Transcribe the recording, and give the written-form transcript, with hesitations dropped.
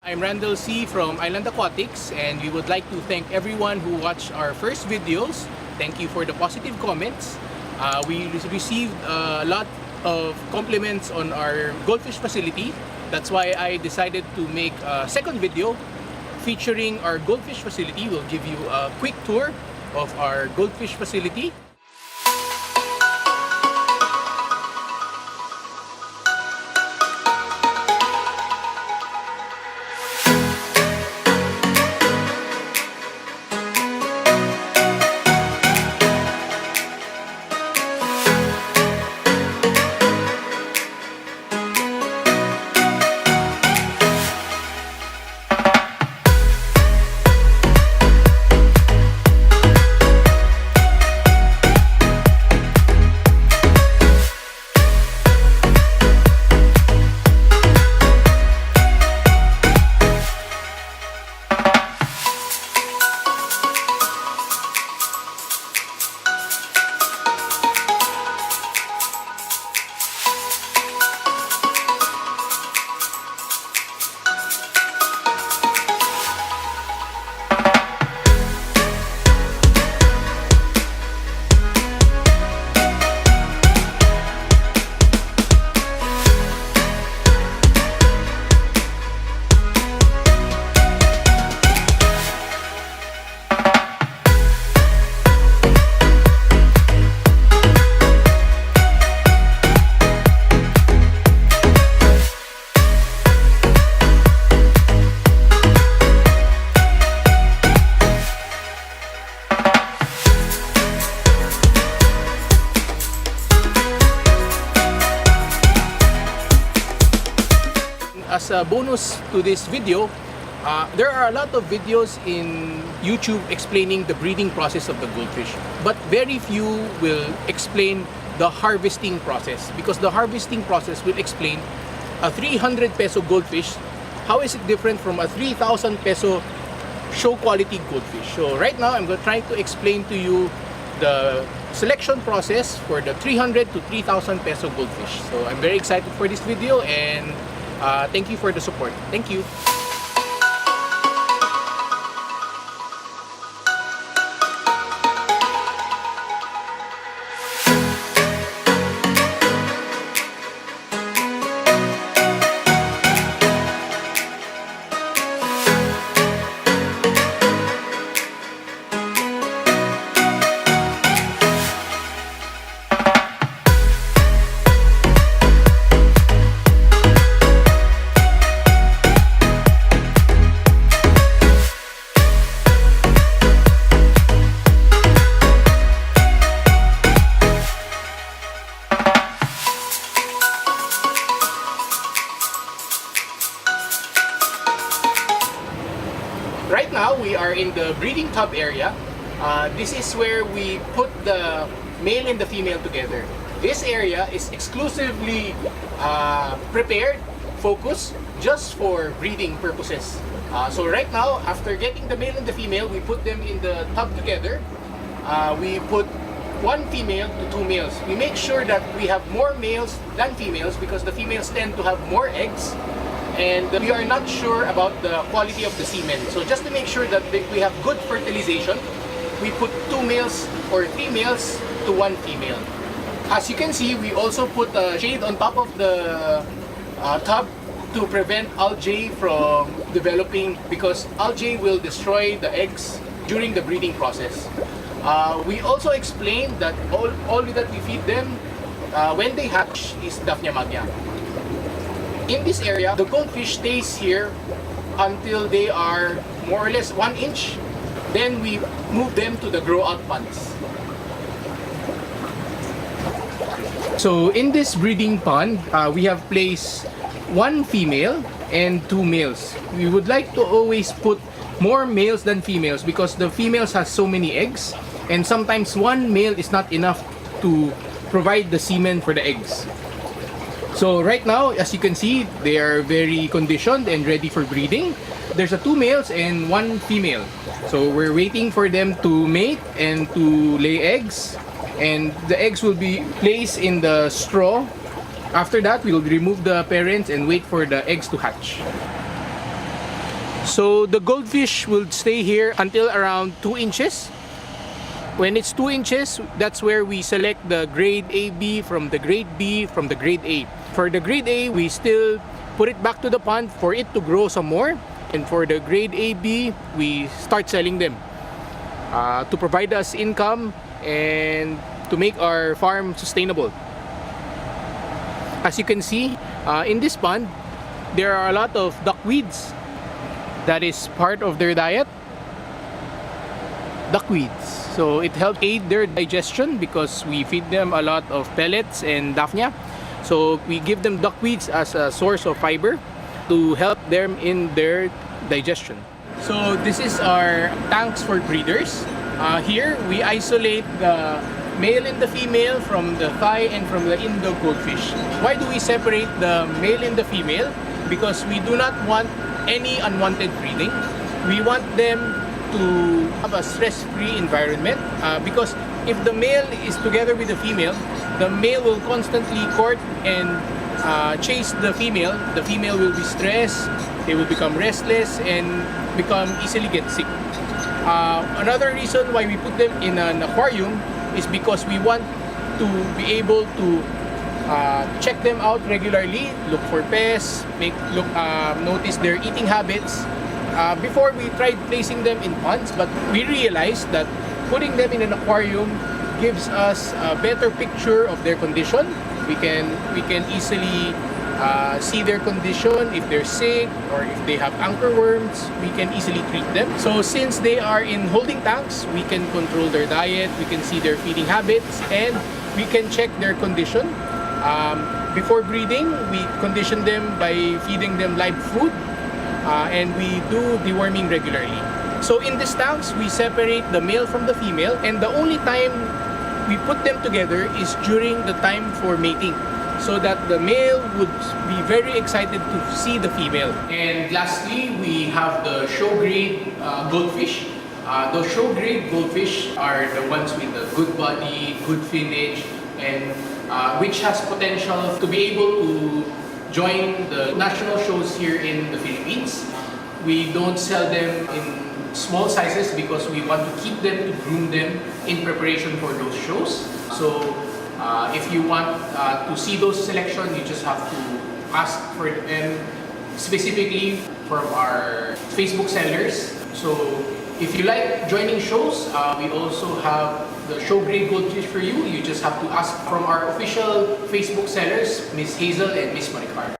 I'm Randall C. from Island Aquatics, and we would like to thank everyone who watched our first videos. Thank you for the positive comments. We received a lot of compliments on our goldfish facility. That's why I decided to make a second video featuring our goldfish facility. We'll give you a quick tour of our goldfish facility. As a bonus to this video, there are a lot of videos in YouTube explaining the breeding process of the goldfish, but very few will explain the harvesting process, because the harvesting process will explain a 300 peso goldfish. How is it different from a 3,000 peso show quality goldfish? So right now I'm going to try to explain to you the selection process for the 300 to 3,000 peso goldfish. So I'm very excited for this video, and thank you for the support. Thank you. Right now we are in the breeding tub area. This is where we put the male and the female together. This area is exclusively prepared, focused just for breeding purposes. So right now, after getting the male and the female, we put them in the tub together. We put one female to two males. We make sure that we have more males than females because the females tend to have more eggs, and we are not sure about the quality of the semen. So just to make sure that we have good fertilization, we put two males or three males to one female. As you can see, we also put a shade on top of the tub to prevent algae from developing, because algae will destroy the eggs during the breeding process. We also explained that all that we feed them when they hatch is Daphnia magna. In this area, the goldfish stays here until they are more or less 1 inch. Then we move them to the grow-out ponds. So in this breeding pond, we have placed one female and two males. We would like to always put more males than females because the females has so many eggs, and sometimes one male is not enough to provide the semen for the eggs. So right now, as you can see, they are very conditioned and ready for breeding. There's two males and one female. So we're waiting for them to mate and to lay eggs. And the eggs will be placed in the straw. After that, we'll remove the parents and wait for the eggs to hatch. So the goldfish will stay here until around 2 inches. When it's 2 inches, that's where we select the grade AB from the grade B from the grade A. For the grade A, we still put it back to the pond for it to grow some more. And for the grade AB, we start selling them to provide us income and to make our farm sustainable. As you can see, in this pond, there are a lot of duckweeds. That is part of their diet. Duckweeds. So it helps aid their digestion because we feed them a lot of pellets and daphnia. So we give them duckweeds as a source of fiber to help them in their digestion. So this is our tanks for breeders. Here we isolate the male and the female from the Thai and from the Indo goldfish. Why do we separate the male and the female? Because we do not want any unwanted breeding. We want them to have a stress-free environment because if the male is together with the female will constantly court and chase the female will be stressed, they will become restless and become easily get sick. Another reason why we put them in an aquarium is because we want to be able to check them out regularly, look for pests, notice their eating habits. Before we tried placing them in ponds, but we realized that putting them in an aquarium gives us a better picture of their condition. We can easily see their condition, if they're sick or if they have anchor worms, we can easily treat them. So since they are in holding tanks, we can control their diet, we can see their feeding habits, and we can check their condition. Before breeding, we condition them by feeding them live food. And we do deworming regularly. So in these tanks, we separate the male from the female, and the only time we put them together is during the time for mating, so that the male would be very excited to see the female. And lastly, we have the show grade goldfish. Those show grade goldfish are the ones with the good body, good finish, and which has potential to be able to join the national shows here in the Philippines. We don't sell them in small sizes because we want to keep them, to groom them in preparation for those shows. So if you want to see those selections, you just have to ask for them specifically from our Facebook sellers. So if you like joining shows, we also have the show grade goldfish for you. You just have to ask from our official Facebook sellers, Miss Hazel and Miss Maricar.